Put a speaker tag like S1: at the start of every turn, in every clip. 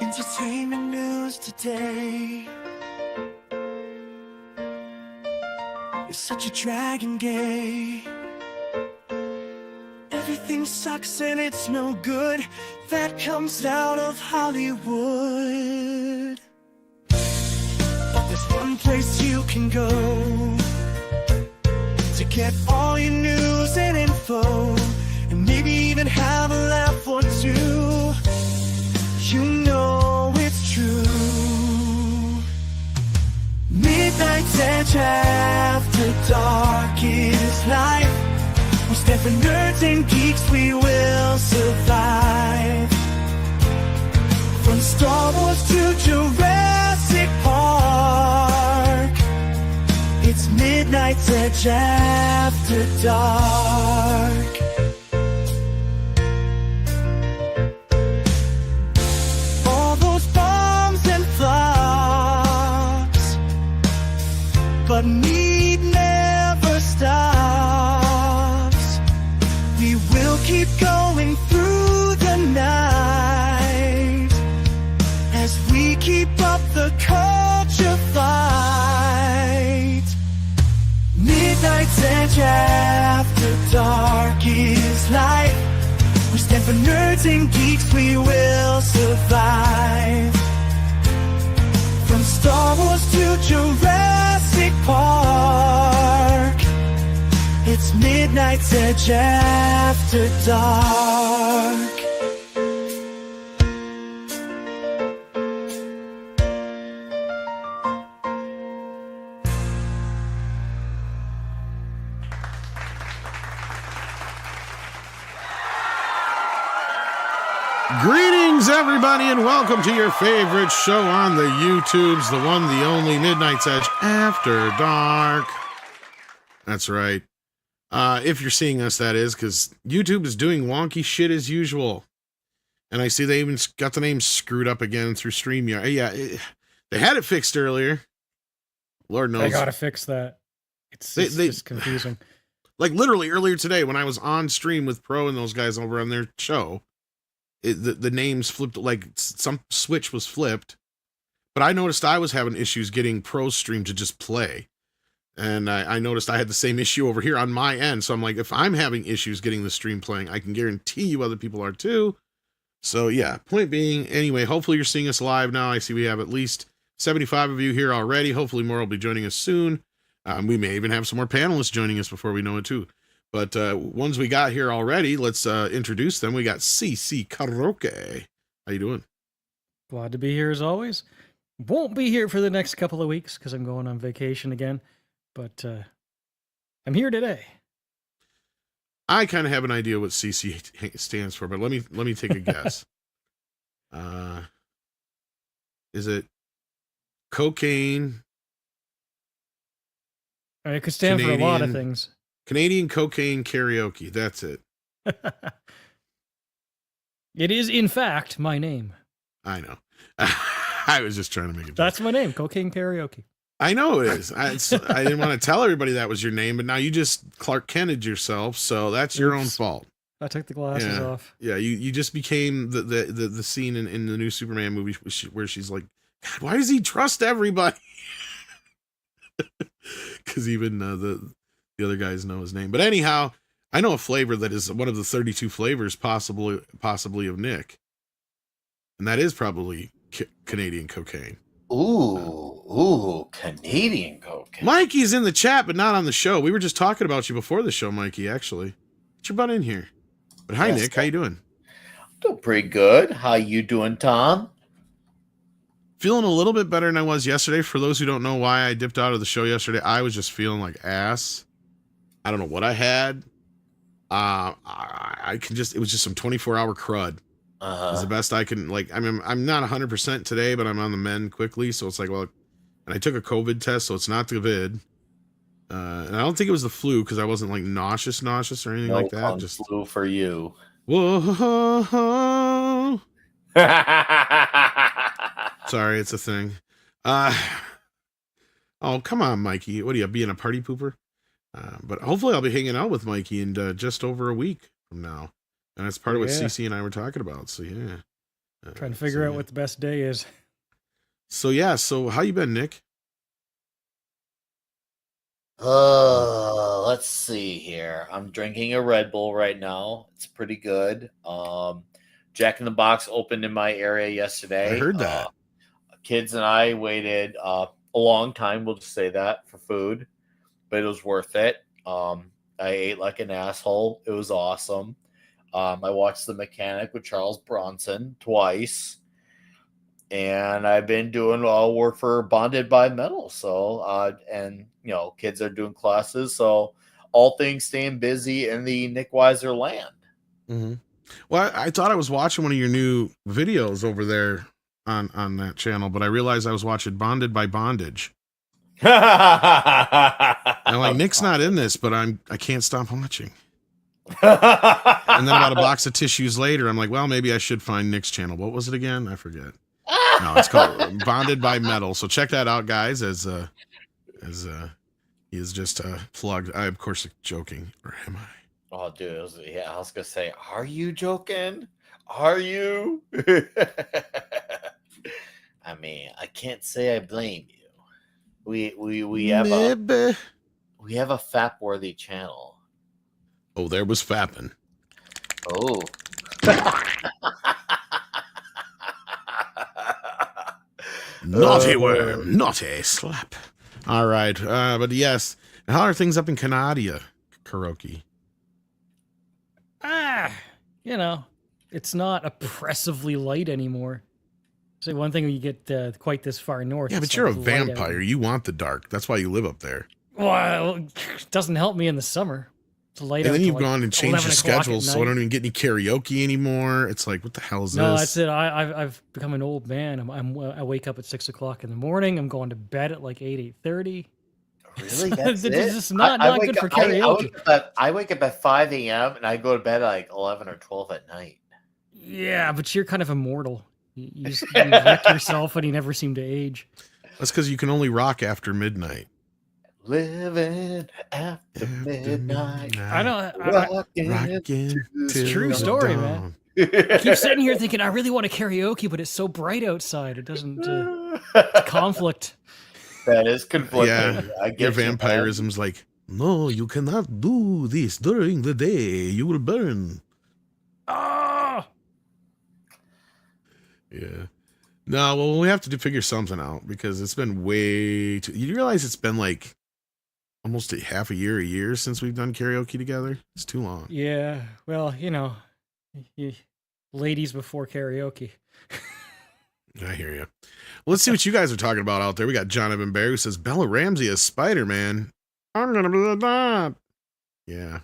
S1: Entertainment news today. You're such a dragon gay. Everything sucks and it's no good. That comes out of Hollywood. But there's one place you can go to get all your news and info, and maybe even have a laugh or two. You know it's true. Midnight's Edge after dark is life. We stand for nerds and geeks, we will survive. From Star Wars to Jurassic Park, it's Midnight's Edge after dark. All those bombs and flops, but need never stops. We will keep going through the night as we keep up the culture fight. Midnight's Edge after dark is life. We stand for nerds and geeks, we will survive. From Star Wars to Jurassic Park, it's Midnight's Edge after dark.
S2: Greetings, everybody, and welcome to your favorite show on the YouTubes, the one, the only Midnight's Edge After Dark. That's right. If you're seeing us, that is, because YouTube is doing wonky shit as usual. And I see they even got the name screwed up again through StreamYard. Yeah, they had it fixed earlier. Lord knows.
S3: I gotta fix that. It's just confusing.
S2: Like, literally, earlier today, when I was on stream with Pro and those guys over on their show, the names flipped, like some switch was flipped, but I noticed I was having issues getting Pro stream to just play, and I noticed I had the same issue over here on my end. So I'm like, if I'm having issues getting the stream playing, I can guarantee you other people are too. So yeah, point being, anyway, hopefully you're seeing us live now. I see we have at least 75 of you here already. Hopefully more will be joining us soon. We may even have some more panelists joining us before we know it too. But ones we got here already, let's introduce them. We got CC Karaoke. How you doing?
S3: Glad to be here as always. Won't be here for the next couple of weeks because I'm going on vacation again. But I'm here today.
S2: I kind of have an idea what CC stands for, but let me take a guess. Is it cocaine?
S3: It could stand for a lot of things.
S2: Canadian cocaine karaoke. That's it.
S3: It is, in fact, my name.
S2: I know. I was just trying to make it.
S3: That's my name, cocaine karaoke.
S2: I know it is. I didn't want to tell everybody that was your name, but now you just Clark Kented yourself, so that's your own fault.
S3: I took the glasses off.
S2: Yeah, you just became the scene in the new Superman movie where she's like, God, why does he trust everybody? Because even the other guys know his name. But anyhow, I know a flavor that is one of the 32 flavors possibly of Nick. And that is probably Canadian cocaine.
S4: Ooh, Canadian cocaine.
S2: Mikey's in the chat, but not on the show. We were just talking about you before the show, Mikey, actually. Get your butt in here. But hi, yes, Nick. How you doing?
S4: Doing pretty good. How you doing, Tom?
S2: Feeling a little bit better than I was yesterday. For those who don't know why I dipped out of the show yesterday, I was just feeling like ass. I don't know what I had. It was just some 24-hour crud. It's the best I can, like, I mean, I'm not 100% today, but I'm on the mend quickly. So it's like, well, and I took a COVID test, so it's not the vid. And I don't think it was the flu because I wasn't like nauseous or anything like that. Just
S4: flu for you.
S2: Whoa. Sorry, it's a thing. Oh, come on, Mikey. What are you, being a party pooper? But hopefully I'll be hanging out with Mikey in just over a week from now. And that's part of what CC and I were talking about. So, yeah.
S3: Trying to figure out what the best day is.
S2: So yeah, so how you been, Nick?
S4: Let's see here. I'm drinking a Red Bull right now. It's pretty good. Jack in the Box opened in my area yesterday.
S2: I heard that.
S4: Kids and I waited a long time, we'll just say that, for food, but it was worth it. I ate like an asshole. It was awesome. I watched The Mechanic with Charles Bronson twice. And I've been doing work for Bonded by Metal. So, and kids are doing classes. So, all things staying busy in the Nick Weiser land.
S2: Mm-hmm. Well, I thought I was watching one of your new videos over there on that channel, but I realized I was watching Bonded by Bondage. And I'm like, Nick's not in this, but I can't stop watching. And then about a box of tissues later, I'm like, well, maybe I should find Nick's channel. What was it again? I forget. No, it's called Bonded by Metal. So check that out, guys. As he is just plugged. I, of course, joking, or am I?
S4: Oh, dude, I was gonna say, are you joking? Are you? I mean, I can't say I blame you. We have a fap-worthy channel.
S2: Oh, there was fapping.
S4: Oh.
S2: Naughty worm, naughty slap. All right, but yes, how are things up in Canada, karaoke?
S3: It's not oppressively light anymore. So one thing when you get quite this far north.
S2: Yeah, but you're a vampire. You want the dark. That's why you live up there.
S3: Well, it doesn't help me in the summer. It's light
S2: and
S3: out
S2: then you've
S3: like
S2: gone and changed your schedule, so I don't even get any karaoke anymore. It's like, what the hell is this?
S3: No, that's it. I've become an old man. I wake up at 6 o'clock in the morning. I'm going to bed at like 8:30.
S4: Really? That's it?
S3: This is not good for karaoke.
S4: I wake up at 5 a.m. and I go to bed at like 11 or 12 at night.
S3: Yeah, but you're kind of immortal. You wreck yourself and you never seem to age.
S2: That's because you can only rock after midnight.
S4: Living after midnight.
S3: I know.
S4: Rocking
S3: It's a true story, man. I keep sitting here thinking I really want to karaoke, but it's so bright outside. It doesn't. It's conflict.
S4: That is conflicting.
S2: Yeah,
S4: I get
S2: your vampirism's like, no, you cannot do this during the day. You will burn.
S3: Ah.
S2: Yeah. No, well, we have to figure something out because it's been way too. You realize it's been like almost a year since we've done karaoke together. It's too long.
S3: Yeah. Well, ladies before karaoke.
S2: I hear you. Well, let's see what you guys are talking about out there. We got Jonathan Bear who says Bella Ramsey as Spider-Man. I'm gonna be that. Yeah.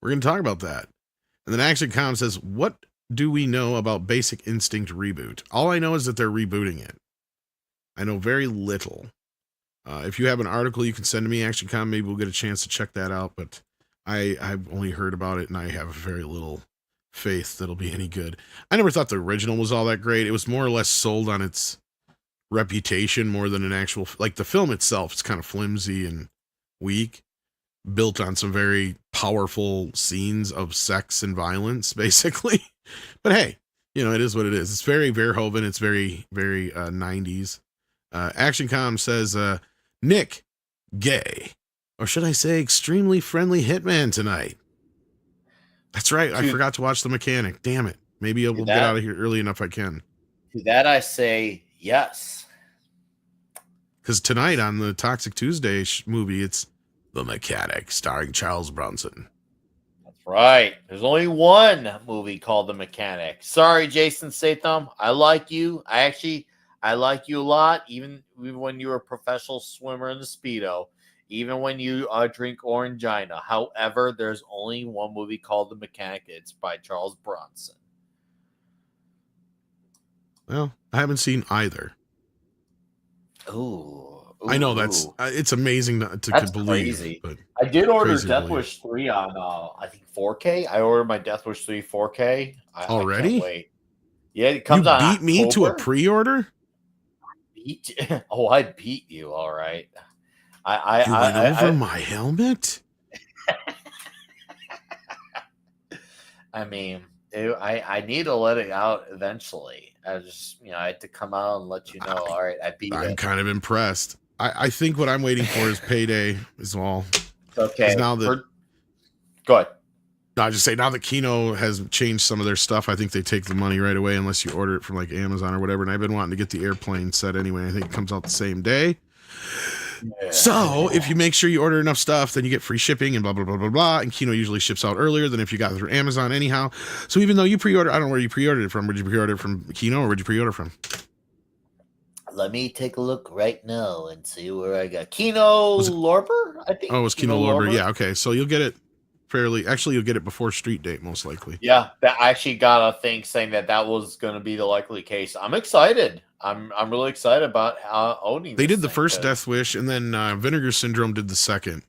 S2: We're gonna talk about that. And then Action Com says, what do we know about Basic Instinct reboot? All I know is that they're rebooting it. I know very little. If you have an article you can send to me, Action Com, maybe we'll get a chance to check that out. But I've only heard about it, and I have very little faith that'll be any good. I never thought the original was all that great. It was more or less sold on its reputation more than an actual, like the film itself. It's kind of flimsy and weak, built on some very powerful scenes of sex and violence, basically. But hey, it is what it is. It's very Verhoeven. It's very, very 90s. Action Com says, Nick, gay, or should I say extremely friendly hitman tonight. That's right. I forgot to watch The Mechanic. Damn it. Maybe I will get out of here early enough I can.
S4: To that I say yes.
S2: Because tonight on the Toxic Tuesday movie, it's The Mechanic, starring Charles Bronson.
S4: That's right. There's only one movie called The Mechanic. Sorry, Jason Statham. I like you. I like you a lot, even when you were a professional swimmer in the Speedo. Even when you drink Orangina. However, there's only one movie called The Mechanic. It's by Charles Bronson.
S2: Well, I haven't seen either.
S4: Ooh.
S2: I know that's it's amazing to believe.
S4: Crazy.
S2: But
S4: I did order Death Wish 3 on I think 4K. I ordered my Death Wish 3 4K.
S2: Already?
S4: I can't wait. Yeah, it comes
S2: you
S4: on.
S2: Beat me to a pre-order?
S4: I beat you. All right.
S2: You went over my helmet?
S4: I mean, I need to let it out eventually. I just, I had to come out and let you know. All right, I beat
S2: I'm
S4: it.
S2: kind of impressed. I think what I'm waiting for is payday as well.
S4: Okay.
S2: Now that
S4: Go ahead.
S2: I just say now that Kino has changed some of their stuff, I think they take the money right away unless you order it from like Amazon or whatever. And I've been wanting to get the airplane set anyway. I think it comes out the same day.
S4: Yeah.
S2: So if you make sure you order enough stuff, then you get free shipping and blah, blah, blah, blah, blah. And Kino usually ships out earlier than if you got it through Amazon anyhow. So even though you pre-order, I don't know where you pre-ordered it from. Where'd you pre-order it from, Kino, or where'd you pre-order from?
S4: Let me take a look right now and see where I got Kino Lorber, I think.
S2: Oh, it was Kino Lorber. Yeah, okay. So you'll get it you'll get it before street date, most likely.
S4: Yeah, that I actually got a thing saying that was going to be the likely case. I'm excited. I'm really excited about owning.
S2: They did the first Death Wish, and then Vinegar Syndrome did the second.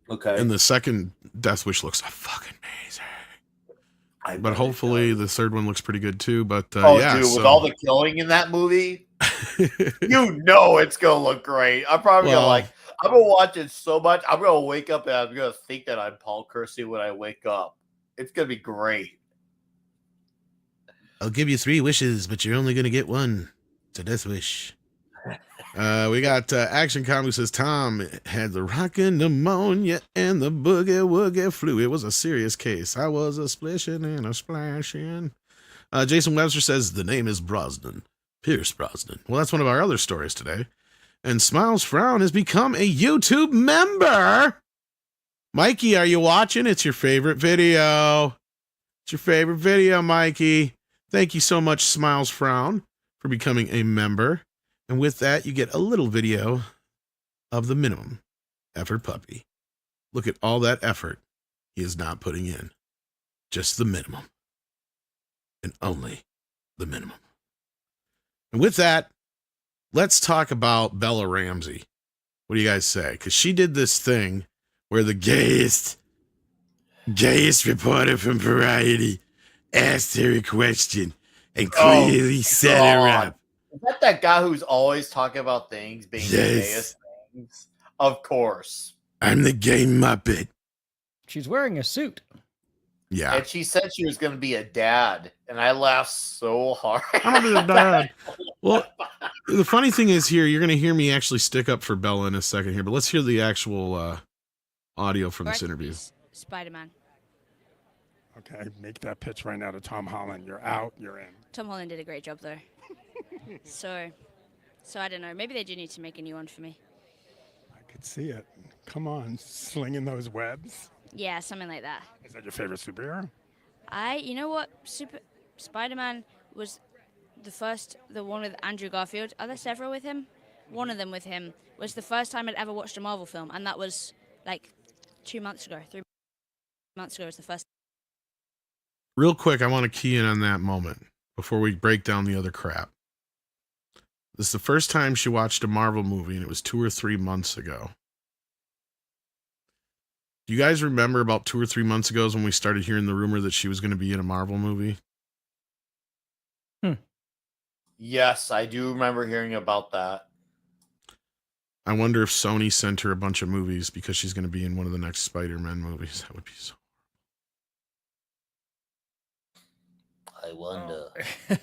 S4: Okay.
S2: And the second Death Wish looks fucking amazing. But hopefully the third one looks pretty good too. But yeah,
S4: dude, with all the killing in that movie, it's gonna look great. I'm probably I'm gonna watch it so much. I'm gonna wake up and I'm gonna think that I'm Paul Kersey when I wake up. It's gonna be great.
S2: I'll give you 3 wishes, but you're only gonna get one. It's a death wish. We got Action Comic says Tom had the rockin' pneumonia and the boogie woogie flu. It was a serious case. I was a splishing and a splashing. Jason Webster says the name is Brosnan. Pierce Brosnan. Well, that's one of our other stories today. And Smiles Frown has become a YouTube member. Mikey, are you watching? It's your favorite video. It's your favorite video, Mikey. Thank you so much, Smiles Frown, for becoming a member. And with that, you get a little video of the minimum effort puppy. Look at all that effort he is not putting in. Just the minimum. And only the minimum. And with that, let's talk about Bella Ramsey. What do you guys say? Because she did this thing where the gayest reporter from Variety asked her a question and clearly set her up.
S4: Is that guy who's always talking about things being the gayest things? Of course.
S2: I'm the gay Muppet.
S3: She's wearing a suit.
S2: Yeah.
S4: And she said she was going to be a dad. And I laughed so hard.
S2: I'm going to be a dad. Well, the funny thing is here, you're going to hear me actually stick up for Bella in a second here, but let's hear the actual audio from this interview.
S5: Spider-Man.
S6: Okay, make that pitch right now to Tom Holland. You're out, you're in.
S5: Tom Holland did a great job, though. so I don't know. Maybe they do need to make a new one for me.
S6: I could see it. Come on, slinging those webs.
S5: Yeah, something like that.
S6: Is that your favorite superhero?
S5: You know what? Spider-Man was the one with Andrew Garfield. Are there several with him? One of them with him was the first time I'd ever watched a Marvel film, and that was like 3 months ago was the first.
S2: Real quick, I want to key in on that moment before we break down the other crap. This is the first time she watched a Marvel movie, and it was 2 or 3 months ago. Do you guys remember about 2 or 3 months ago is when we started hearing the rumor that she was going to be in a Marvel movie?
S4: Yes, I do remember hearing about that.
S2: I wonder if Sony sent her a bunch of movies because she's going to be in one of the next Spider-Man movies. That would be so.
S4: I wonder.
S3: Oh.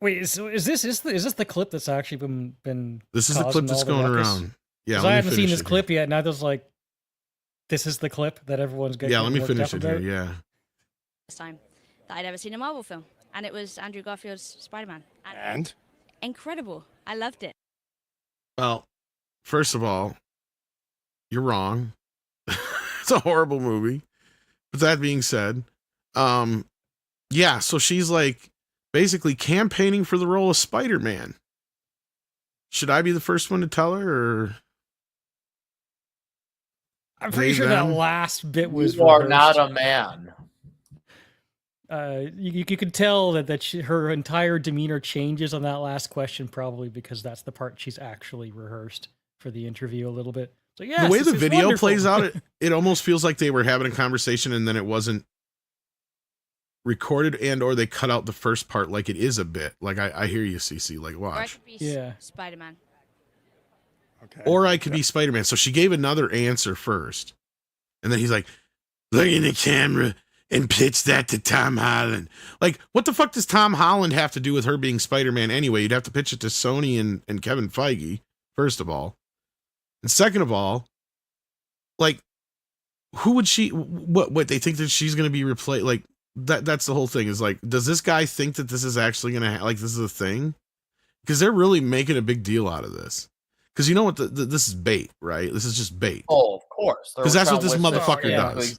S3: Wait, so is this the clip that's actually been
S2: This is the clip that's going around. Yeah,
S3: I haven't seen this clip yet, and I was like, this is the clip that everyone's getting.
S2: Yeah, let me finish it here. Yeah.
S5: First time that I'd ever seen a Marvel film, and it was Andrew Garfield's Spider-Man.
S6: And?
S5: Incredible. I loved it.
S2: Well, first of all, you're wrong. It's a horrible movie. But that being said, yeah, so she's like basically campaigning for the role of Spider-Man. Should I be the first one to tell her, or?
S3: I'm pretty sure that last bit was.
S4: You are not a man.
S3: You could tell that her entire demeanor changes on that last question, probably because that's the part she's actually rehearsed for the interview a little bit. So yeah,
S2: the way the video plays out, it almost feels like they were having a conversation and then it wasn't recorded, and or they cut out the first part like it is a bit. Like I hear you, CC. Like watch.
S5: Or I could be Spider-Man.
S6: Okay.
S2: Or I could be Spider-Man. So she gave another answer first, and then he's like, "Look in the camera and pitch that to Tom Holland. Like, what the fuck does Tom Holland have to do with her being Spider-Man anyway? You'd have to pitch it to Sony and Kevin Feige, first of all. And second of all, like, who would she, what they think that she's going to be replaced? Like, that's the whole thing is like, does this guy think that this is actually going to, like, this is a thing? Because they're really making a big deal out of this. Because you know what, this is bait, right? This is just bait.
S4: Oh, of course.
S2: Because that's what this motherfucker does.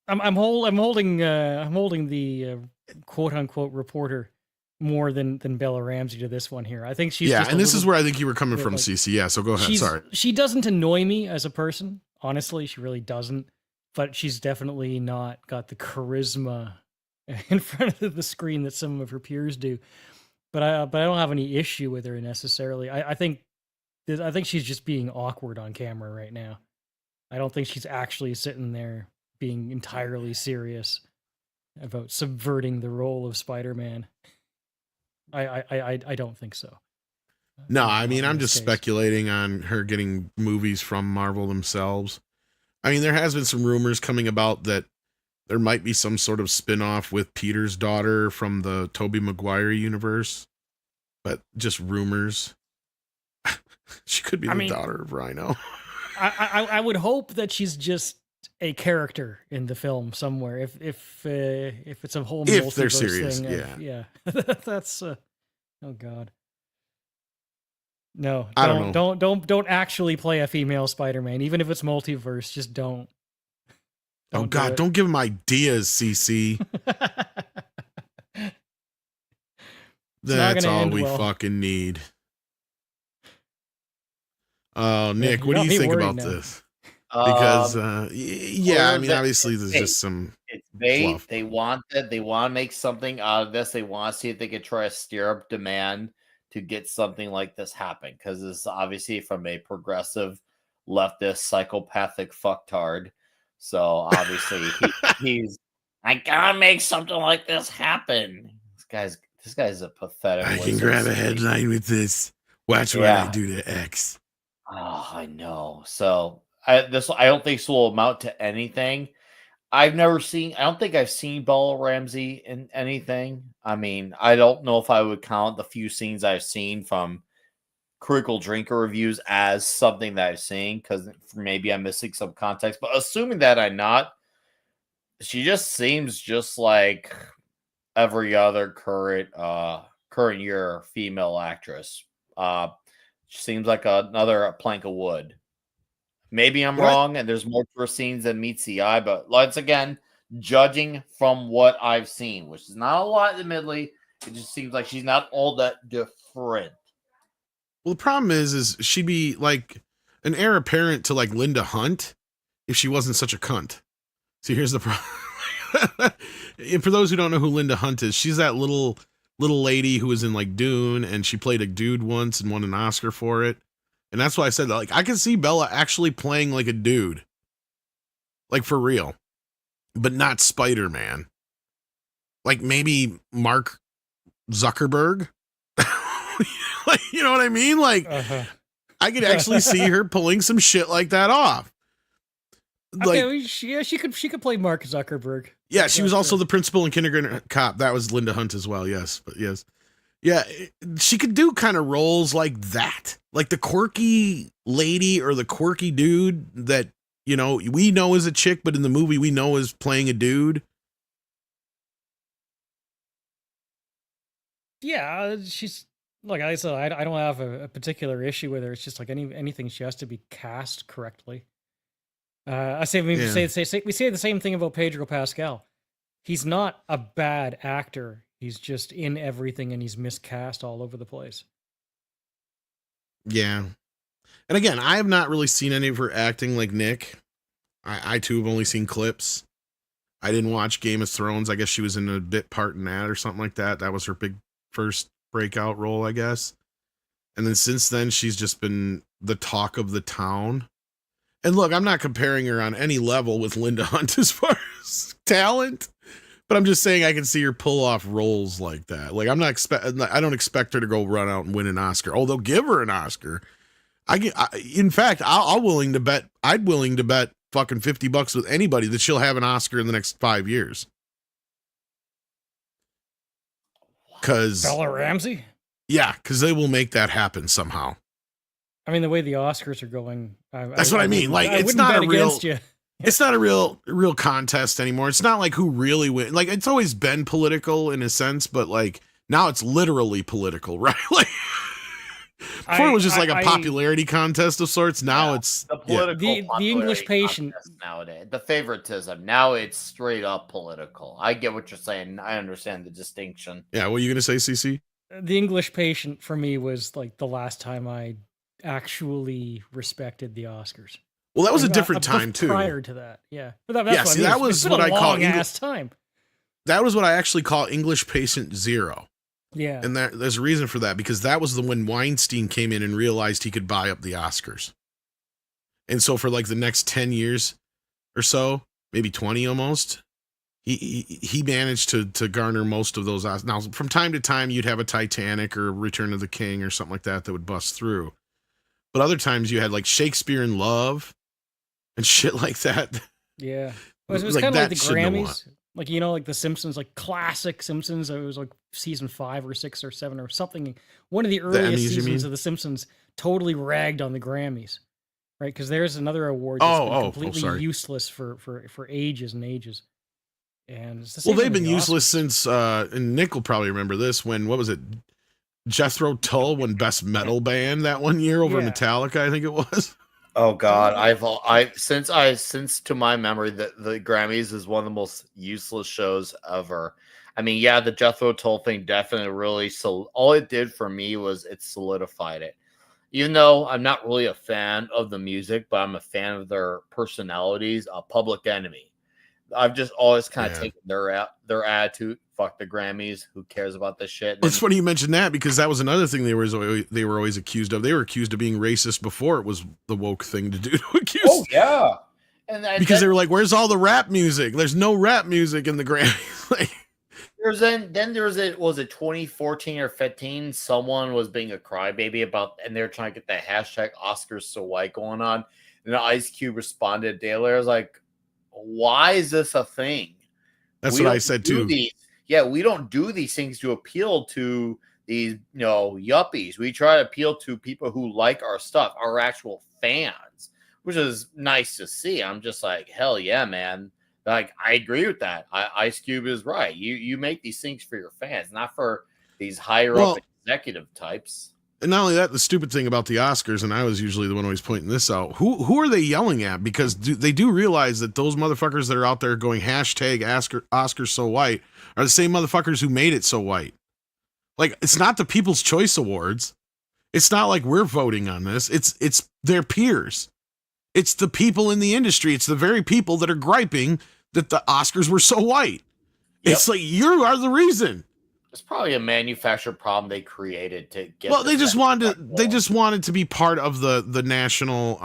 S3: I'm holding the quote unquote reporter more than Bella Ramsey to this one here. I think she's
S2: and this is where I think you were coming from, like, CC. Yeah, so go ahead. Sorry.
S3: She doesn't annoy me as a person. Honestly, she really doesn't. But she's definitely not got the charisma in front of the screen that some of her peers do. But I don't have any issue with her necessarily. I think she's just being awkward on camera right now. I don't think she's actually sitting there being entirely serious about subverting the role of Spider-Man. I don't think so.
S2: No, I mean, I'm just speculating on her getting movies from Marvel themselves. I mean, there has been some rumors coming about that there might be some sort of spin-off with Peter's daughter from the Tobey Maguire universe, but just rumors. She could be the daughter of Rhino.
S3: I would hope that she's just a character in the film somewhere. If it's a whole
S2: if they're serious
S3: thing,
S2: yeah.
S3: That's oh god. No,
S2: I don't know.
S3: Don't actually play a female Spider-Man, even if it's multiverse. Just don't.
S2: Oh god, don't give him ideas, CC. That's all we fucking need. Oh, Nick, what do you think about this? Because I mean, obviously there's just some.
S4: It's bait.
S2: Fluff.
S4: They want to make something out of this. They want to see if they could try to stir up demand to get something like this happen, because it's obviously from a progressive leftist psychopathic fucktard. So obviously he's I gotta make something like this happen. This guy's a pathetic.
S2: I can grab a headline with this. Watch what I do to X.
S4: Oh, I know. So I don't think this will amount to anything. I don't think I've seen Bella Ramsey in anything. I mean, I don't know if I would count the few scenes I've seen from Critical Drinker reviews as something that I've seen, because maybe I'm missing some context. But assuming that I'm not, she just seems just like every other current year female actress. She seems like another plank of wood. Maybe I'm wrong, and there's more to her scenes than meets the eye, but once again, judging from what I've seen, which is not a lot, admittedly, it just seems like she's not all that different.
S2: Well, the problem is she'd be like an heir apparent to like Linda Hunt if she wasn't such a cunt. See, here's the problem. And for those who don't know who Linda Hunt is, she's that little lady who was in like Dune, and she played a dude once and won an Oscar for it. And that's why I said that, like, I can see Bella actually playing like a dude, like for real, but not Spider-Man. Like maybe Mark Zuckerberg. Like, you know what I mean? Like, I could actually see her pulling some shit like that off. Like,
S3: okay, she could play Mark Zuckerberg.
S2: Yeah, she was also the principal in Kindergarten Cop. That was Linda Hunt as well. Yes, but yes. Yeah, she could do kind of roles like that. Like the quirky lady or the quirky dude that, you know, we know is a chick, but in the movie we know is playing a dude.
S3: Yeah, she's, like I said, I don't have a particular issue with her. It's just like anything, she has to be cast correctly. We say the same thing about Pedro Pascal. He's not a bad actor. He's just in everything, and he's miscast all over the place.
S2: Yeah. And again, I have not really seen any of her acting like Nick. I too have only seen clips. I didn't watch Game of Thrones. I guess she was in a bit part in that or something like that. That was her big first breakout role, I guess. And then since then, she's just been the talk of the town. And look, I'm not comparing her on any level with Linda Hunt as far as talent, but I'm just saying I can see her pull off roles like that. Like I don't expect her to go run out and win an Oscar. Oh, they'll give her an Oscar. In fact, I'd willing to bet fucking $50 with anybody that she'll have an Oscar in the next 5 years. Cause
S3: Bella Ramsey?
S2: yeah, because they will make that happen somehow.
S3: I mean, the way the Oscars are going,
S2: That's what I mean. Like,
S3: I
S2: it's
S3: wouldn't
S2: not
S3: bet
S2: a real,
S3: against you.
S2: it's not a real contest anymore. It's not like who really win. Like, it's always been political in a sense, but like now it's literally political, right? Like before it was just like a popularity contest of sorts. Now it's
S4: the political
S3: the English patient
S4: nowadays. The favoritism. Now it's straight up political. I get what you're saying. I understand the distinction.
S2: Yeah, what are you gonna say, CC?
S3: The English Patient for me was like the last time I actually respected the Oscars.
S2: Well, that was a different time too.
S3: Prior to that, yeah. But that's
S2: that was what I call
S3: ass time.
S2: That was what I actually call English Patient Zero.
S3: Yeah,
S2: and there's a reason for that, because that was when Weinstein came in and realized he could buy up the Oscars. And so for like the next 10 years or so, maybe 20 almost, he managed to garner most of those Oscars. Now, from time to time, you'd have a Titanic or Return of the King or something like that would bust through. But other times you had like Shakespeare in Love and shit like that.
S3: Yeah. It was
S2: like
S3: kind of like the
S2: that
S3: Grammys. Like, you know, like the Simpsons, like classic Simpsons. It was like season 5 or 6 or 7 or something. One of the earliest seasons of the Simpsons totally ragged on the Grammys, right? Because there's another award that's been completely useless for ages and ages. And it's the same
S2: they've been useless since, and Nick will probably remember this, when, what was it? Jethro Tull won Best Metal Band that one year over Metallica, I think it was.
S4: Oh God, since to my memory that the Grammys is one of the most useless shows ever. I mean, yeah, the Jethro Tull thing definitely really all it did for me was it solidified it. Even though I'm not really a fan of the music, but I'm a fan of their personalities. Public Enemy. I've just always kind of taken their attitude. Fuck the Grammys. Who cares about this shit?
S2: It's funny you mentioned that, because that was another thing they were always accused of. They were accused of being racist before it was the woke thing to do. To accuse.
S4: Oh yeah,
S2: because they were like, "Where's all the rap music? There's no rap music in the Grammys." Like,
S4: was it 2014 or 15? Someone was being a crybaby about, and they're trying to get the hashtag Oscars so white going on, and Ice Cube responded a day later. I was like, why is this a thing?
S2: That's what I said too.
S4: We don't do these things to appeal to these, yuppies. We try to appeal to people who like our stuff, our actual fans, which is nice to see. I'm just like, hell yeah, man. Like, I agree with that. Ice Cube is right. You make these things for your fans, not for these higher up executive types.
S2: And not only that, the stupid thing about the Oscars, and I was usually the one always pointing this out, who are they yelling at? Because they do realize that those motherfuckers that are out there going hashtag Oscars so white are the same motherfuckers who made it so white. Like, it's not the People's Choice Awards. It's not like we're voting on this. It's their peers. It's the people in the industry. It's the very people that are griping that the Oscars were so white. Yep. It's like, you are the reason.
S4: It's probably a manufactured problem they created to get.
S2: Well, they just wanted to be part of the national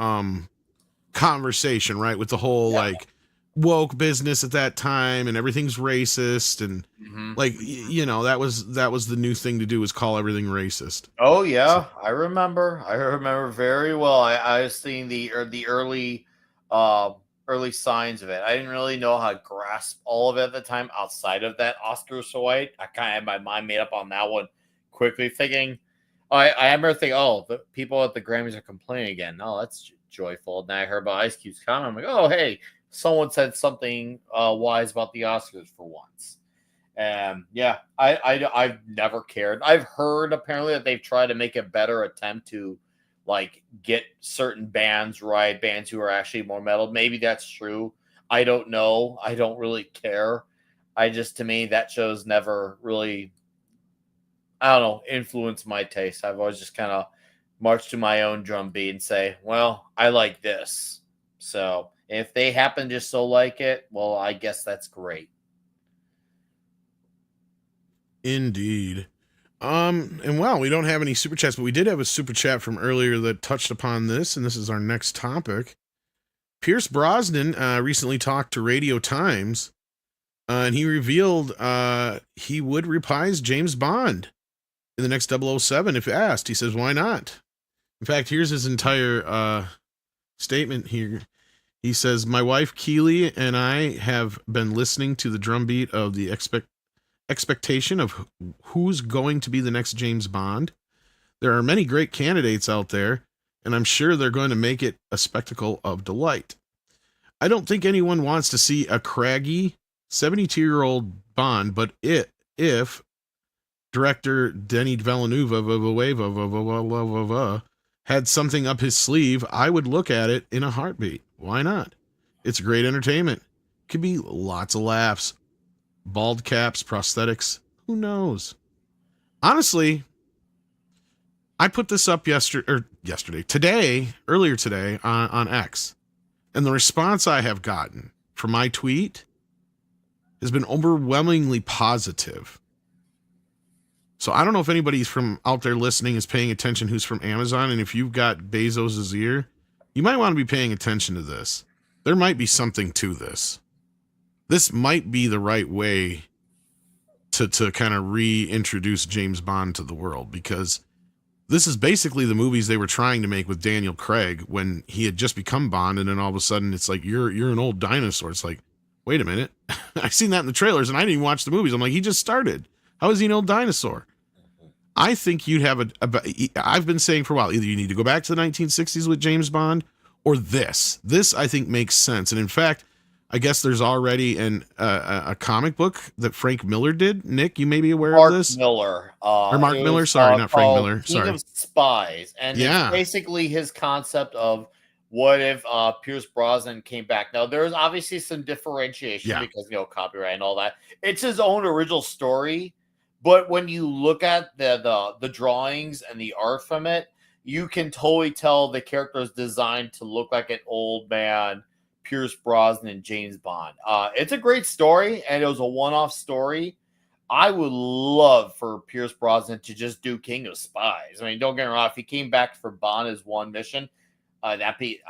S2: conversation, right? With the whole like woke business at that time, and everything's racist, and like that was the new thing to do, was call everything racist.
S4: Oh yeah, so. I remember very well. I was seeing the early signs of it. I didn't really know how to grasp all of it at the time outside of that Oscar so white. I kind of had my mind made up on that one quickly, thinking, I remember thinking, the people at the Grammys are complaining again. No, that's joyful. And then I heard about Ice Cube's comment. I'm like, oh, hey, someone said something wise about the Oscars for once. And yeah, I've never cared. I've heard apparently that they've tried to make a better attempt to like get certain bands right, bands who are actually more metal. Maybe that's true. I don't know. I don't really care. To me, that show's never really, influenced my taste. I've always just kind of marched to my own drum beat and say, well, I like this. So if they happen to so like it, well, I guess that's great.
S2: Indeed. And we don't have any super chats, but we did have a super chat from earlier that touched upon this, and this is our next topic. Pierce Brosnan recently talked to Radio Times, and he revealed he would reprise James Bond in the next 007 if asked. He says, why not? In fact, here's his entire statement here. He says, my wife Keely and I have been listening to the drumbeat of the expectation of who's going to be the next James Bond. There are many great candidates out there, and I'm sure they're going to make it a spectacle of delight. I don't think anyone wants to see a craggy 72-year-old Bond, but if director Denis Villeneuve had something up his sleeve, I would look at it in a heartbeat. Why not? It's great entertainment. Could be lots of laughs. Bald caps, prosthetics. Who knows? Honestly, I put this up earlier today on X. And the response I have gotten from my tweet has been overwhelmingly positive. So I don't know if anybody from out there listening is paying attention who's from Amazon. And if you've got Bezos' ear, you might want to be paying attention to this. There might be something to this. This might be the right way to kind of reintroduce James Bond to the world, because this is basically the movies they were trying to make with Daniel Craig when he had just become Bond, and then all of a sudden it's like, you're an old dinosaur. It's like, wait a minute. I've seen that in the trailers, and I didn't even watch the movies. I'm like, he just started. How is he an old dinosaur? I think you'd have I've been saying for a while, either you need to go back to the 1960s with James Bond, or this. This, I think, makes sense. And in fact, I guess there's already a comic book that Frank Miller did. Nick, you may be aware of this.
S4: Miller.
S2: Or Mark Miller. Sorry, not Frank Miller.
S4: King
S2: Sorry.
S4: of Spies. And it's basically his concept of what if Pierce Brosnan came back. Now, there's obviously some differentiation because, copyright and all that. It's his own original story. But when you look at the drawings and the art from it, you can totally tell the character is designed to look like an old man, Pierce Brosnan, James Bond. It's a great story, and it was a one-off story. I would love for Pierce Brosnan to just do King of Spies. I mean, don't get me wrong. If he came back for Bond as one mission, that'd be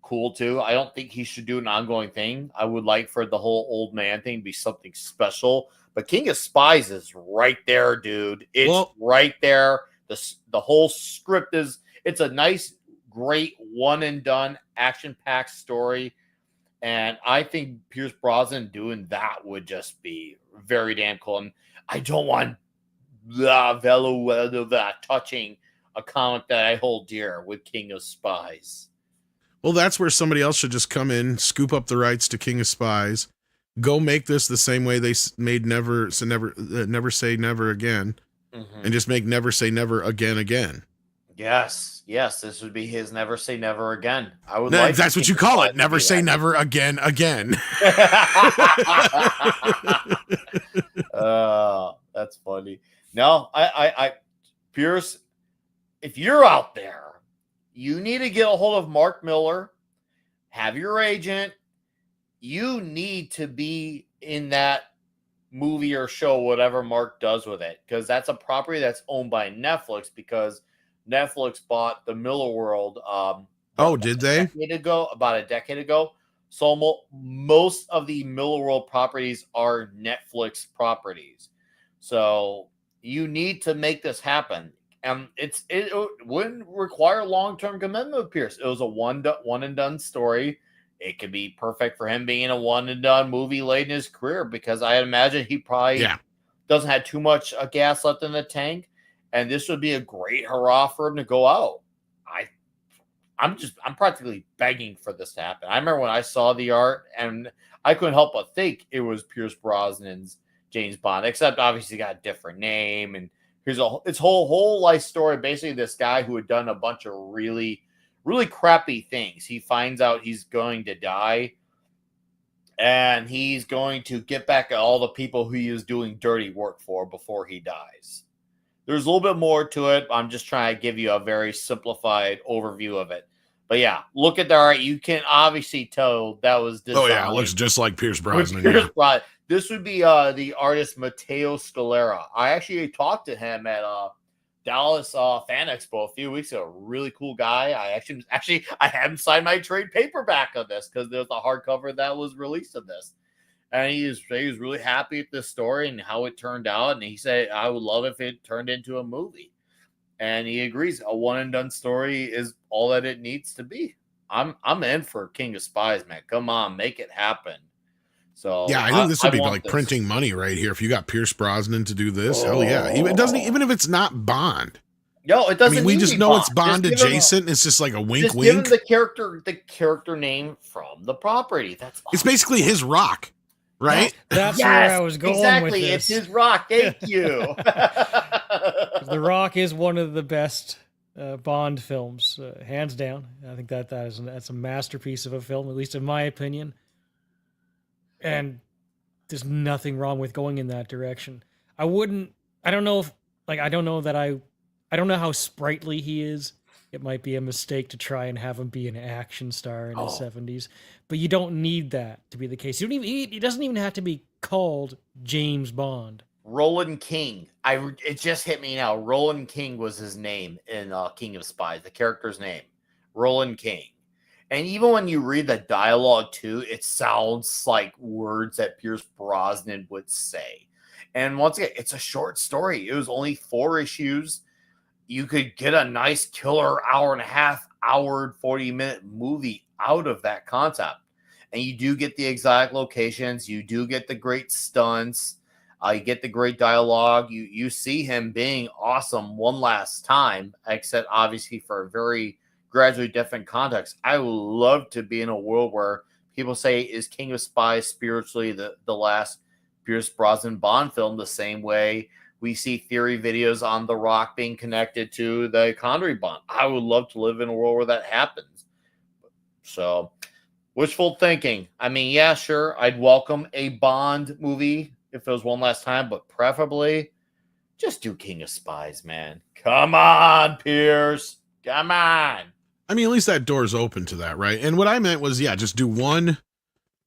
S4: cool too. I don't think he should do an ongoing thing. I would like for the whole old man thing to be something special. But King of Spies is right there, dude. It's right there. The whole script it's a nice, great one-and-done, action-packed story. And I think Pierce Brosnan doing that would just be very damn cool. And I don't want touching a comic that I hold dear with King of Spies.
S2: Well, that's where somebody else should just come in, scoop up the rights to King of Spies, go make this the same way they made Never Say Never Again, and just make Never Say Never Again.
S4: Yes, this would be his Never Say Never Again. I would
S2: that's what you call it. Never Say Never Again.
S4: That's funny. No, I Pierce, if you're out there, you need to get a hold of Mark Miller, have your agent. You need to be in that movie or show, whatever Mark does with it, because that's a property that's owned by Netflix, because Netflix bought the Miller World.
S2: Did they?
S4: About a decade ago. So most of the Miller World properties are Netflix properties. So you need to make this happen. And it wouldn't require long-term commitment with Pierce. It was a one and done story. It could be perfect for him being in a one and done movie late in his career, because I imagine he probably doesn't have too much gas left in the tank. And this would be a great hurrah for him to go out. I'm practically begging for this to happen. I remember when I saw the art, and I couldn't help but think it was Pierce Brosnan's James Bond, except obviously he got a different name. And here's its whole life story. Basically, this guy who had done a bunch of really, really crappy things. He finds out he's going to die, and he's going to get back at all the people who he was doing dirty work for before he dies. There's a little bit more to it. I'm just trying to give you a very simplified overview of it. But yeah, look at the art. You can obviously tell that was designed.
S2: Oh yeah, it looks just like Pierce Brosnan.
S4: This would be the artist Matteo Scalera. I actually talked to him at Dallas Fan Expo a few weeks ago. Really cool guy. I had him sign my trade paperback of this, because there's a hardcover that was released of this. And he was really happy with this story and how it turned out. And he said, I would love if it turned into a movie. And he agrees. A one and done story is all that it needs to be. I'm in for King of Spies, man. Come on, make it happen. So
S2: Yeah, I think this would be
S4: want
S2: like
S4: this.
S2: printing money right here. If you got Pierce Brosnan to do this, hell yeah. It doesn't even if it's not Bond.
S4: No, it
S2: I
S4: doesn't.
S2: mean, we
S4: need to
S2: just
S4: be
S2: know it's
S4: Bond.
S2: Bond adjacent. It's just like a wink,
S4: Just give him
S2: wink.
S4: the character name from the property. That's
S2: It's
S4: awesome.
S2: basically his rock, right?
S3: That's
S4: Yes,
S3: where I was going
S4: exactly.
S3: with
S4: It's
S3: this.
S4: his rock. Thank you.
S3: The Rock is one of the best Bond films, hands down. I think that's a masterpiece of a film, at least in my opinion. And there's nothing wrong with going in that direction. I don't know I don't know how sprightly he is. It might be a mistake to try and have him be an action star in his 70s, but you don't need that to be the case. He doesn't even have to be called James Bond.
S4: Roland King. It just hit me now. Roland King was his name in King of Spies, the character's name. Roland King. And even when you read the dialogue too, it sounds like words that Pierce Brosnan would say. And once again, it's a short story. It was only 4 issues. You could get a nice killer hour and a half, 40-minute movie out of that concept. And you do get the exotic locations. You do get the great stunts. You get the great dialogue. You see him being awesome one last time, except obviously for a very gradually different context. I would love to be in a world where people say, is King of Spies spiritually the last Pierce Brosnan Bond film, the same way we see theory videos on The Rock being connected to the Connery Bond. I would love to live in a world where that happens. So, wishful thinking. I mean, yeah, sure, I'd welcome a Bond movie if it was one last time, but preferably just do King of Spies, man. Come on, Pierce. Come on.
S2: I mean, at least that door's open to that, right? And what I meant was, yeah, just do one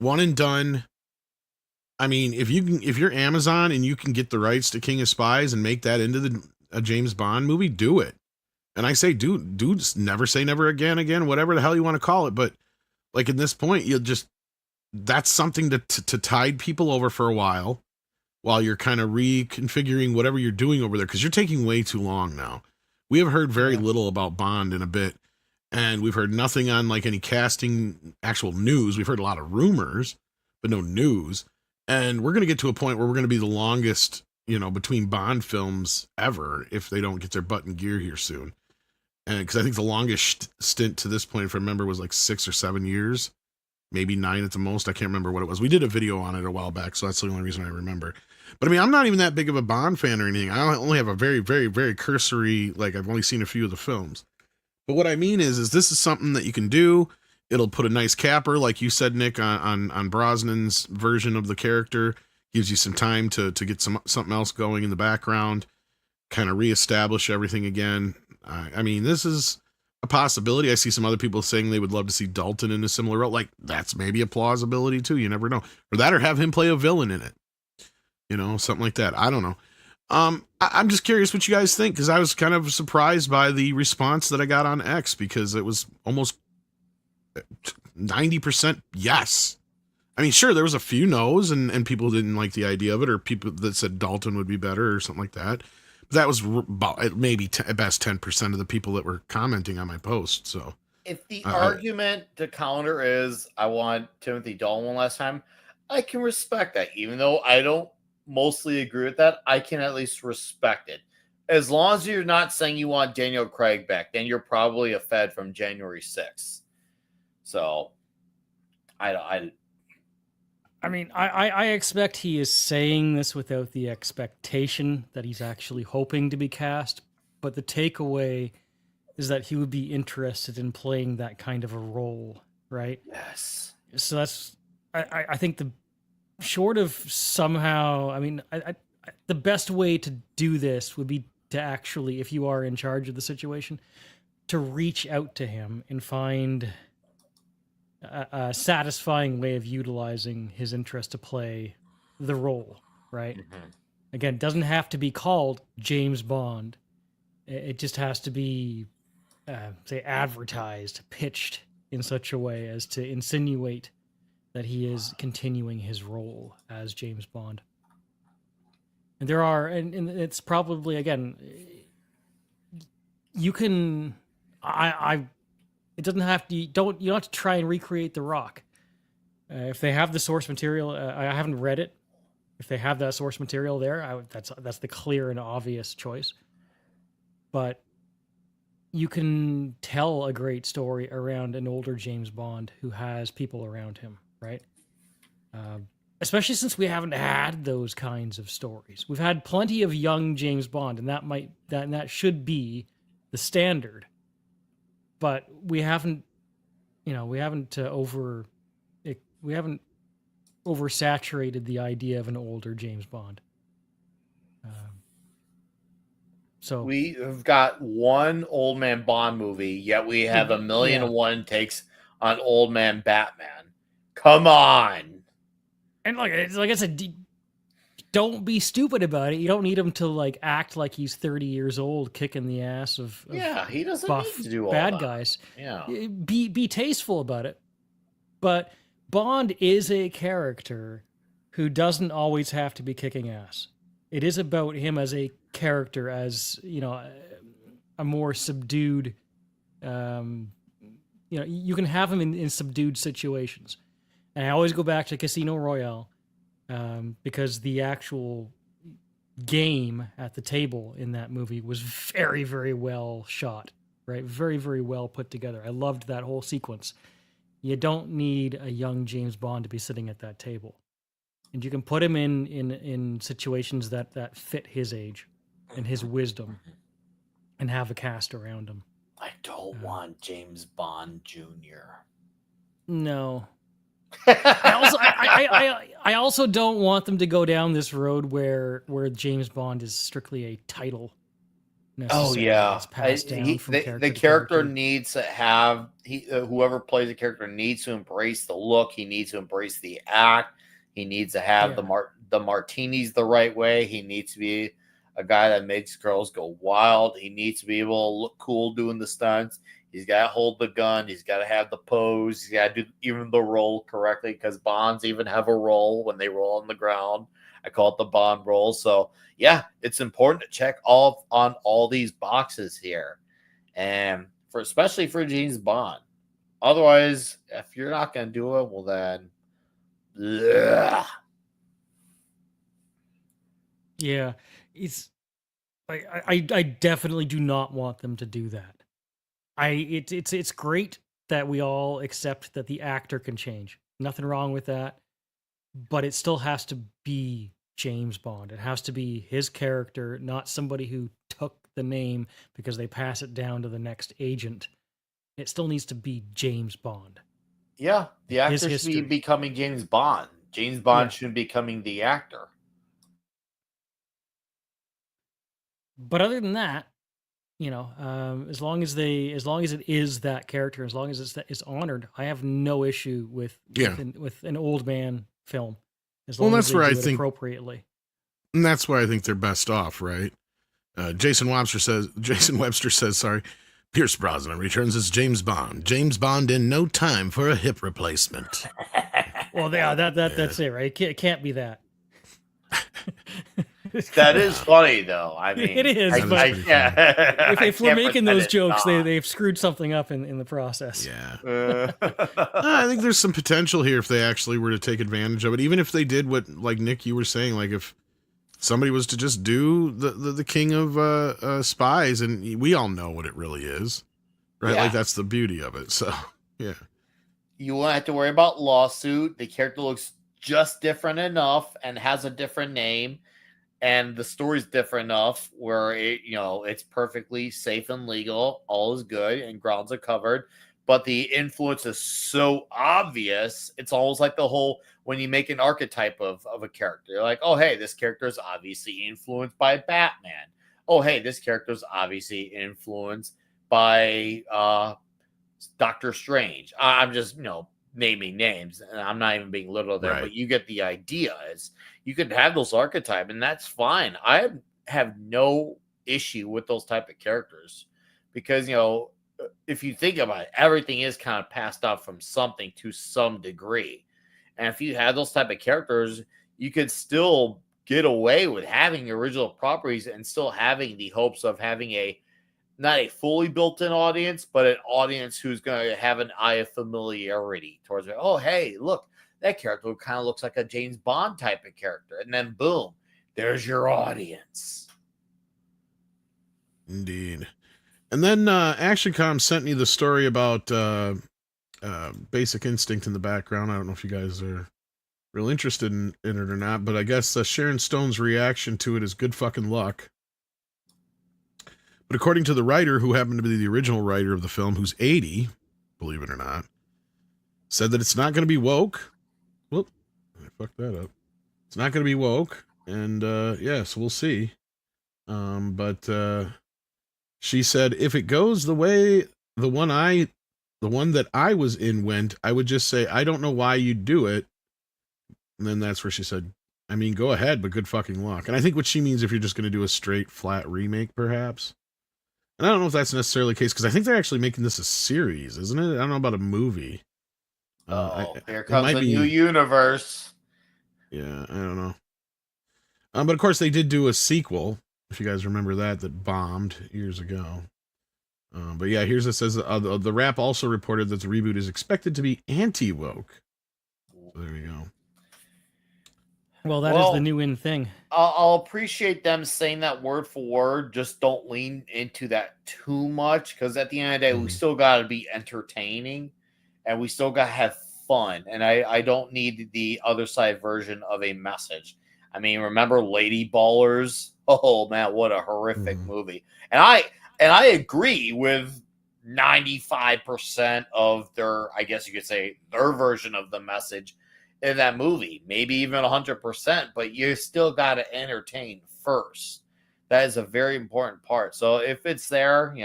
S2: and done. I mean, if you're Amazon and you can get the rights to King of Spies and make that into a James Bond movie, do it. And I say, dudes, never say never again, whatever the hell you want to call it. But like at this point, that's something to tide people over for a while you're kind of reconfiguring whatever you're doing over there. Cause you're taking way too long now. We have heard very little about Bond in a bit. And we've heard nothing on like any casting, actual news. We've heard a lot of rumors, but no news. And we're going to get to a point where we're going to be the longest, between Bond films ever if they don't get their butt in gear here soon. And because I think the longest stint to this point, if I remember, was like 6 or 7 years, maybe 9 at the most. I can't remember what it was. We did a video on it a while back, so that's the only reason I remember. But I mean, I'm not even that big of a Bond fan or anything. I only have a very, very, very cursory, I've only seen a few of the films. But what I mean is this is something that you can do. It'll put a nice capper, like you said, Nick, on Brosnan's version of the character. Gives you some time to get something else going in the background, kind of reestablish everything again. I mean, this is a possibility. I see some other people saying they would love to see Dalton in a similar role. Like, that's maybe a plausibility too. You never know. Or that, or have him play a villain in it. Something like that. I don't know. I'm just curious what you guys think, because I was kind of surprised by the response that I got on X, because it was almost 90% yes. I mean, sure, there was a few no's and people didn't like the idea of it, or people that said Dalton would be better or something like that. But that was about maybe at best 10% of the people that were commenting on my post. So
S4: if the argument to counter is I want Timothy Dalton one last time, I can respect that. Even though I don't mostly agree with that, I can at least respect it. As long as you're not saying you want Daniel Craig back, then you're probably a Fed from January 6th. So, I
S3: mean, I expect he is saying this without the expectation that he's actually hoping to be cast. But the takeaway is that he would be interested in playing that kind of a role, right?
S4: Yes.
S3: So I think the short of somehow, I mean, the best way to do this would be to actually, if you are in charge of the situation, to reach out to him and find a satisfying way of utilizing his interest to play the role, right? Mm-hmm. Again, it doesn't have to be called James Bond. It just has to be, say, advertised, pitched in such a way as to insinuate that he is continuing his role as James Bond. And there are, and it's probably, again, you can, I It doesn't have to. You don't have to try and recreate The Rock. If they have the source material, I haven't read it. If they have that source material there, that's the clear and obvious choice. But you can tell a great story around an older James Bond who has people around him, right? Especially since we haven't had those kinds of stories. We've had plenty of young James Bond, and that should be the standard. But we haven't oversaturated the idea of an older James Bond. So
S4: we have got one old man Bond movie, yet we have a million and one takes on old man Batman. Come on.
S3: And like I said, don't be stupid about it. You don't need him to like act like he's 30 years old, kicking the ass of
S4: he doesn't
S3: buff
S4: need to do all
S3: bad
S4: that.
S3: guys.
S4: Yeah,
S3: be tasteful about it. But Bond is a character who doesn't always have to be kicking ass. It is about him as a character, as a more subdued. You can have him in subdued situations. And I always go back to Casino Royale because the actual game at the table in that movie was very, very well shot, right? Very, very well put together. I loved that whole sequence. You don't need a young James Bond to be sitting at that table. And you can put him in situations that fit his age and his wisdom and have a cast around him.
S4: I don't want James Bond Jr.
S3: No. I also don't want them to go down this road where James Bond is strictly a title.
S4: Oh yeah,
S3: it's passed down from
S4: the character needs to have whoever plays the character needs to embrace the look. He needs to embrace the act. He needs to have the martinis the right way. He needs to be a guy that makes girls go wild. He needs to be able to look cool doing the stunts. He's got to hold the gun. He's got to have the pose. He's got to do even the roll correctly because Bonds even have a roll when they roll on the ground. I call it the Bond roll. So, yeah, it's important to check on all these boxes here. And especially for James Bond. Otherwise, if you're not going to do it, well then, bleh.
S3: Yeah, it's I definitely do not want them to do that. It's great that we all accept that the actor can change. Nothing wrong with that. But it still has to be James Bond. It has to be his character, not somebody who took the name because they pass it down to the next agent. It still needs to be James Bond.
S4: Yeah, the actor should be becoming James Bond. James Bond should be becoming the actor.
S3: But other than that, as long as it is that character, as long as it's honored, I have no issue with an old man film. As long as they do it appropriately.
S2: And that's where I think they're best off, right? Jason Webster says, Pierce Brosnan returns as James Bond. James Bond in no time for a hip replacement.
S3: Well, that's it, right? It can't be that.
S4: That is funny, though. I mean,
S3: it is. If we're making those jokes, they've screwed something up in the process.
S2: Yeah. I think there's some potential here if they actually were to take advantage of it. Even if they did what, like Nick, you were saying, like if somebody was to just do the King of Spies, and we all know what it really is, right? Yeah. Like that's the beauty of it. So, yeah.
S4: You won't have to worry about lawsuit. The character looks just different enough and has a different name. And the story's different enough where it's perfectly safe and legal, all is good, and grounds are covered. But the influence is so obvious. It's almost like the whole when you make an archetype of a character, you're like, oh hey, this character is obviously influenced by Batman. Oh hey, this character is obviously influenced by Doctor Strange. I'm just naming names, and I'm not even being literal there, but you get the idea. You could have those archetypes, and that's fine. I have no issue with those type of characters because if you think about it, everything is kind of passed off from something to some degree, and if you have those type of characters, you could still get away with having original properties and still having the hopes of having a not a fully built-in audience, but an audience who's going to have an eye of familiarity towards it. Oh, hey, look, that character kind of looks like a James Bond type of character. And then boom, there's your audience.
S2: Indeed. And then ActionCom sent me the story about Basic Instinct in the background. I don't know if you guys are real interested in it or not, but I guess Sharon Stone's reaction to it is good fucking luck. But according to the writer, who happened to be the original writer of the film, who's 80, believe it or not, said that it's not going to be woke. Whoop, I fucked that up. It's not going to be woke, and yes, we'll see. But she said, if it goes the way the one that I was in went, I would just say, I don't know why you'd do it. And then that's where she said, I mean, go ahead, but good fucking luck. And I think what she means, if you're just going to do a straight flat remake, perhaps. And I don't know if that's necessarily the case, because I think they're actually making this a series, isn't it? I don't know about a movie.
S4: Here comes a new universe.
S2: Yeah, I don't know. But of course, they did do a sequel, if you guys remember that bombed years ago. But yeah, here's it says, the Wrap also reported that the reboot is expected to be anti-woke. So there we go.
S3: Well, that is the new in thing.
S4: I'll appreciate them saying that word for word. Just don't lean into that too much, because at the end of the day, we still got to be entertaining, and we still got to have fun. And I don't need the other side version of a message. I mean, remember Lady Ballers? Oh man, what a horrific movie! And I agree with 95% of their, I guess you could say, their version of the message in that movie, maybe even 100%, but you still got to entertain first. That is a very important part. So if it's there,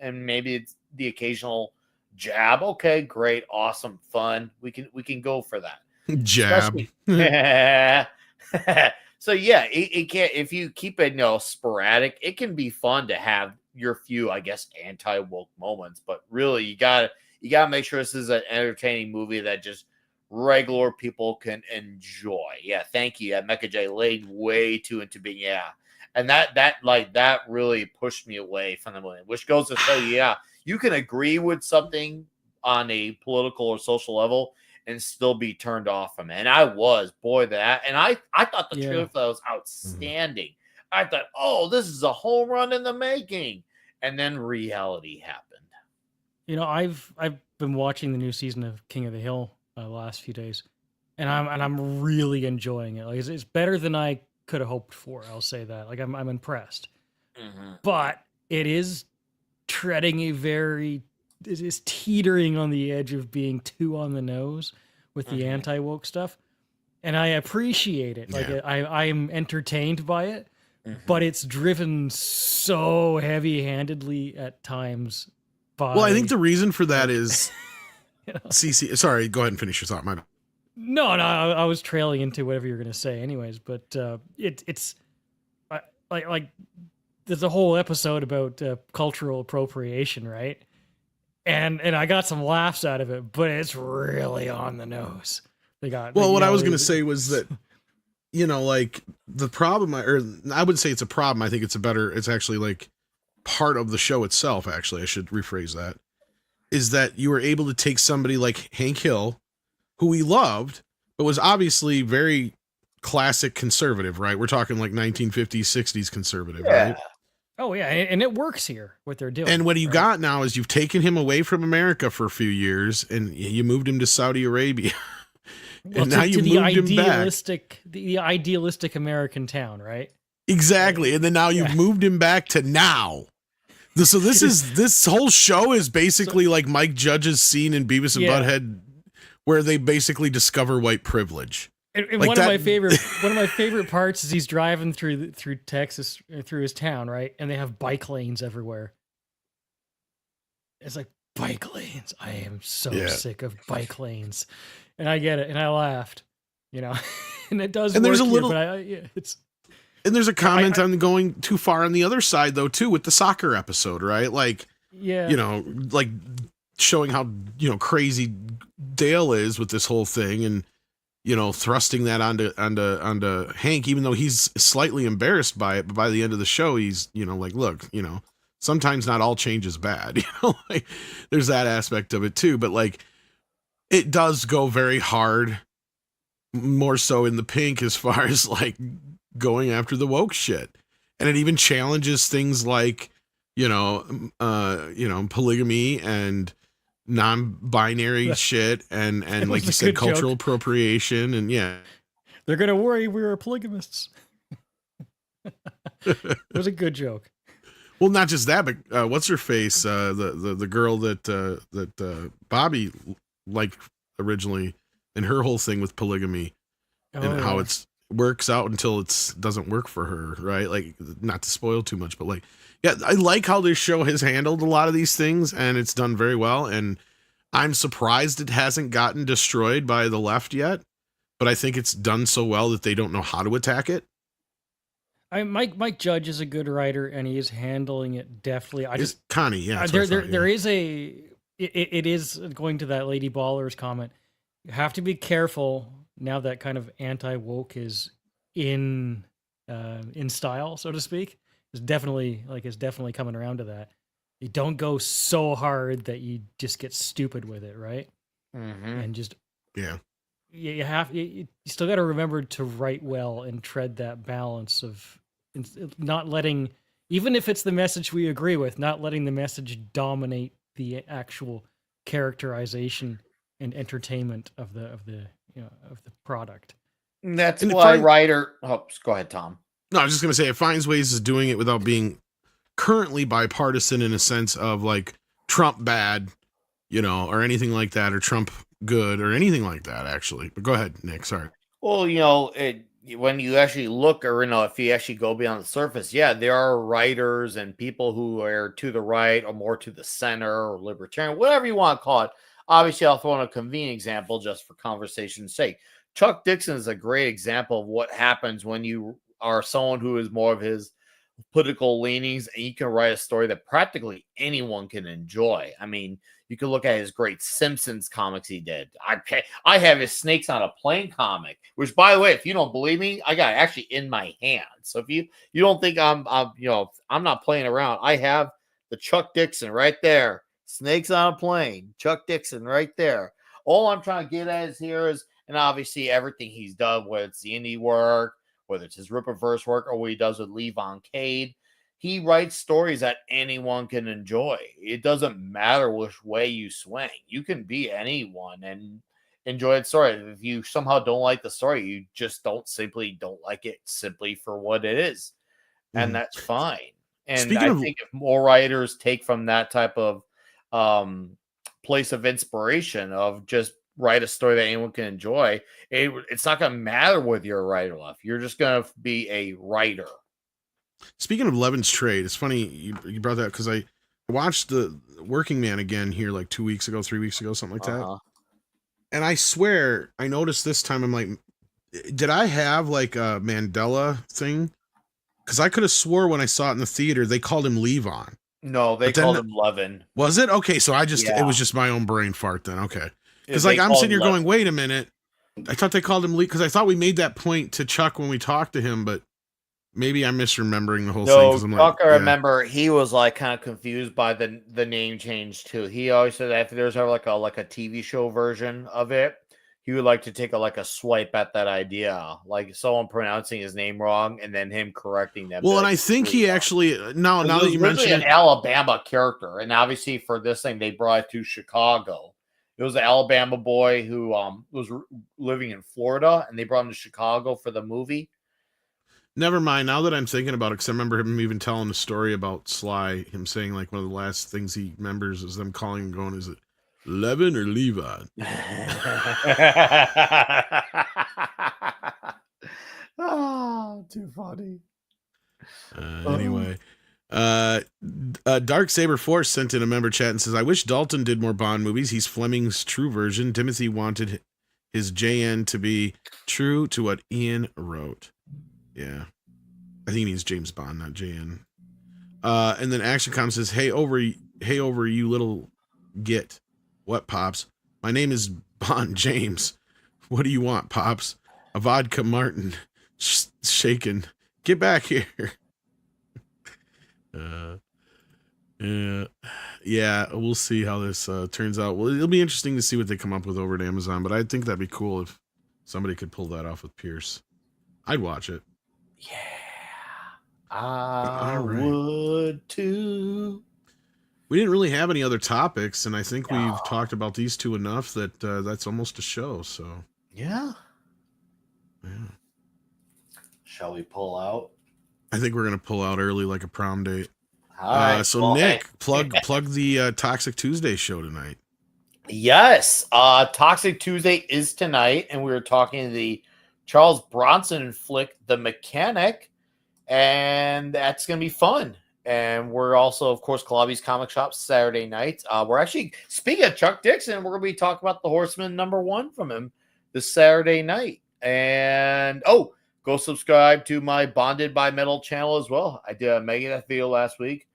S4: and maybe it's the occasional jab, okay, great, awesome, fun. We can go for that.
S2: Jab.
S4: So yeah, it can, if you keep it sporadic, it can be fun to have your few, I guess, anti-woke moments. But really, you gotta make sure this is an entertaining movie that just regular people can enjoy. Yeah, thank you. Mecha J laid way too into being and that really pushed me away from the movie, which goes to show you can agree with something on a political or social level and still be turned off from it. And I was, and I thought the trailer for that was outstanding. I thought, oh, this is a home run in the making, and then reality happened.
S3: I've been watching the new season of King of the Hill the last few days, and I'm really enjoying it. Like it's better than I could have hoped for. I'll say that. Like I'm impressed, but it is treading it is teetering on the edge of being too on the nose with the anti-woke stuff, and I appreciate it. Like I am entertained by it, but it's driven so heavy-handedly at times. Well,
S2: I think the reason for that is. CC, sorry, go ahead and finish your thought. My bad.
S3: No, I was trailing into whatever you're going to say, anyways. But it's like there's a whole episode about cultural appropriation, right? And I got some laughs out of it, but it's really on the nose.
S2: What I was going to say was that like the problem, or I wouldn't say it's a problem. I think it's actually like part of the show itself. Actually, I should rephrase that. Is that you were able to take somebody like Hank Hill, who we loved, but was obviously very classic conservative, right? We're talking like 1950s, 60s conservative, right?
S3: Oh, yeah, and it works here, what they're doing.
S2: And what you got now is you've taken him away from America for a few years, and you moved him to Saudi Arabia. And now you moved him back.
S3: The idealistic American town, right?
S2: Exactly, and then now you've moved him back to now. So this whole show is basically like Mike Judge's scene in Beavis and Butthead, where they basically discover white privilege.
S3: And like one of my favorite parts is he's driving through Texas, through his town, right? And they have bike lanes everywhere. It's like, bike lanes. I am so sick of bike lanes, and I get it, and I laughed, and it does. And there's a little, it's.
S2: And there's a comment on going too far on the other side, though, too, with the soccer episode, right? Like, like showing how, crazy Dale is with this whole thing and, thrusting that onto Hank, even though he's slightly embarrassed by it. But by the end of the show, he's, like, look, sometimes not all change is bad. Like, there's that aspect of it too. But like, it does go very hard, more so in the pink as far as like going after the woke shit, and it even challenges things like polygamy and non-binary shit, and
S3: It
S2: like
S3: was
S2: you
S3: a
S2: said,
S3: good
S2: cultural
S3: joke.
S2: appropriation, and yeah.
S3: They're gonna worry we were polygamists. It was a good joke.
S2: Well, not just that, but what's her face? The girl that Bobby liked originally, and her whole thing with polygamy, and how it's works out until it doesn't work for her, right? Like, not to spoil too much, but like, yeah, I like how this show has handled a lot of these things, and it's done very well. And I'm surprised it hasn't gotten destroyed by the left yet, but I think it's done so well that they don't know how to attack it.
S3: Mike Judge is a good writer, and he is handling it deftly.
S2: Connie, yeah.
S3: There is it is going to that Lady Ballers comment. You have to be careful now that kind of anti-woke is in style, so to speak. It's definitely coming around to that. You don't go so hard that you just get stupid with it, right?
S4: Mm-hmm.
S3: And just
S2: yeah.
S3: You still got to remember to write well and tread that balance of not letting, even if it's the message we agree with, not letting the message dominate the actual characterization and entertainment of the product.
S4: And that's why writer. Oh, go ahead, Tom.
S2: No, I was just gonna say it finds ways of doing it without being currently bipartisan in a sense of like Trump bad, or anything like that, or Trump good, or anything like that, actually. But go ahead, Nick. Sorry.
S4: Well, when you actually look, or if you actually go beyond the surface, yeah, there are writers and people who are to the right or more to the center or libertarian, whatever you want to call it. Obviously, I'll throw in a convenient example just for conversation's sake. Chuck Dixon is a great example of what happens when you are someone who is more of his political leanings, and you can write a story that practically anyone can enjoy. I mean, you can look at his great Simpsons comics he did. I have his Snakes on a Plane comic, which, by the way, if you don't believe me, I got it actually in my hand. So if you don't think I'm not playing around, I have the Chuck Dixon right there. Snakes on a Plane, Chuck Dixon right there. All I'm trying to get at is, and obviously everything he's done, whether it's the indie work, whether it's his Rippaverse work, or what he does with Lee Von Cade, he writes stories that anyone can enjoy. It doesn't matter which way you swing. You can be anyone and enjoy the story. If you somehow don't like the story, you just don't like it simply for what it is. And that's fine. And I think if more writers take from that type of place of inspiration of just write a story that anyone can enjoy, it's not going to matter whether you're a writer or left. You're just going to be a writer.
S2: Speaking of Levin's Trade, it's funny you brought that because I watched The Working Man again here like 2 weeks ago, 3 weeks ago, something like that. And I swear I noticed this time, I'm like, did I have like a Mandela thing? Because I could have swore when I saw it in the theater, they called him Levon.
S4: No, they called him Levin.
S2: Was it? Okay, so it was just my own brain fart then. Okay. Because like I'm sitting here going, wait a minute. I thought they called him Lee because I thought we made that point to Chuck when we talked to him, but maybe I'm misremembering the whole thing.
S4: No, Chuck, I remember he was like kind of confused by the name change too. He always said that if there's ever like a TV show version of it, he would like to take a swipe at that idea, like someone pronouncing his name wrong and then him correcting them.
S2: Well, and I think he actually now that you mention
S4: an Alabama character, and obviously for this thing they brought it to Chicago. It was an Alabama boy who was living in Florida, and they brought him to Chicago for the movie.
S2: Never mind. Now that I'm thinking about it, because I remember him even telling a story about Sly, him saying like one of the last things he remembers is them calling and going, "Is it Levin or Levon?"
S4: Oh, too funny.
S2: Anyway. Dark Saber Force sent in a member chat and says, I wish Dalton did more Bond movies. He's Fleming's true version. Timothy wanted his JN to be true to what Ian wrote. Yeah. I think he means James Bond, not JN. And then Action Com says, hey over you little git. What, Pops? My name is Bond James. What do you want, Pops? A vodka Martin. Shaken. Get back here. Yeah, we'll see how this turns out. Well, it'll be interesting to see what they come up with over at Amazon, but I think that'd be cool if somebody could pull that off with Pierce. I'd watch it.
S4: Yeah, I
S2: All right.
S4: would too.
S2: We didn't really have any other topics, and I think
S4: No.
S2: we've talked about these two enough that that's almost a show. So,
S4: Yeah.
S2: yeah.
S4: Shall we pull out?
S2: I think we're gonna pull out early like a prom date.
S4: All right.
S2: So
S4: well,
S2: Nick,
S4: hey.
S2: plug the Toxic Tuesday show tonight.
S4: Yes. Toxic Tuesday is tonight, and we were talking the Charles Bronson flick, The Mechanic, and that's gonna be fun. And we're also, of course, Kalabby's Comic Shop Saturday night. We're actually, speaking of Chuck Dixon, we're going to be talking about the Horseman #1 from him this Saturday night. And, go subscribe to my Bonded by Metal channel as well. I did a Megadeth video last week.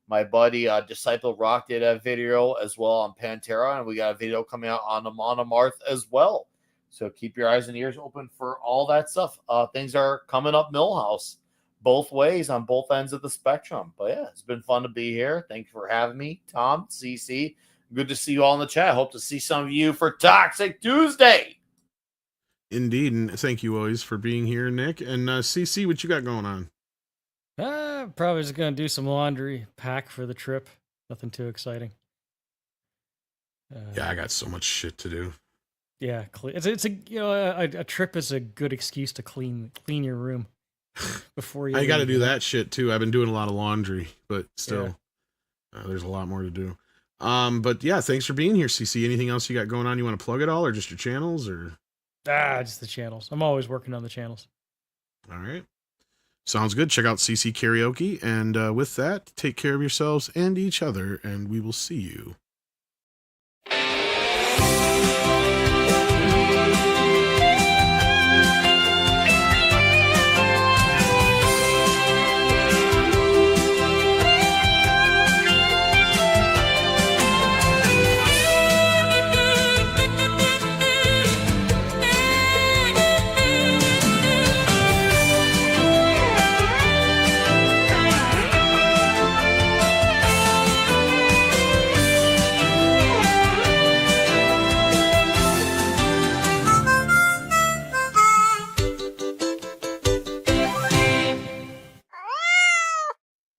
S4: My buddy, Disciple Rock, did a video as well on Pantera, and we got a video coming out on the Monomarth as well. So keep your eyes and ears open for all that stuff. Things are coming up Millhouse both ways on both ends of the spectrum. But yeah, it's been fun to be here. Thank you for having me, Tom, CC. Good to see you all in the chat. Hope to see some of you for Toxic Tuesday.
S2: Indeed, and thank you always for being here, Nick. And CC, what you got going on?
S3: Probably just gonna do some laundry, pack for the trip. Nothing too exciting.
S2: Yeah, I got so much shit to do.
S3: Yeah, it's a trip is a good excuse to clean your room before you.
S2: I got to
S3: leave,
S2: do
S3: you know?
S2: that shit too. I've been doing a lot of laundry, but still, there's a lot more to do. But yeah, thanks for being here, CC. Anything else you got going on? You want to plug it all, or just your channels, or?
S3: Just the channels. I'm always working on the channels.
S2: All right. Sounds good. Check out CC Karaoke. And with that, take care of yourselves and each other, and we will see you.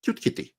S7: Cute kitty.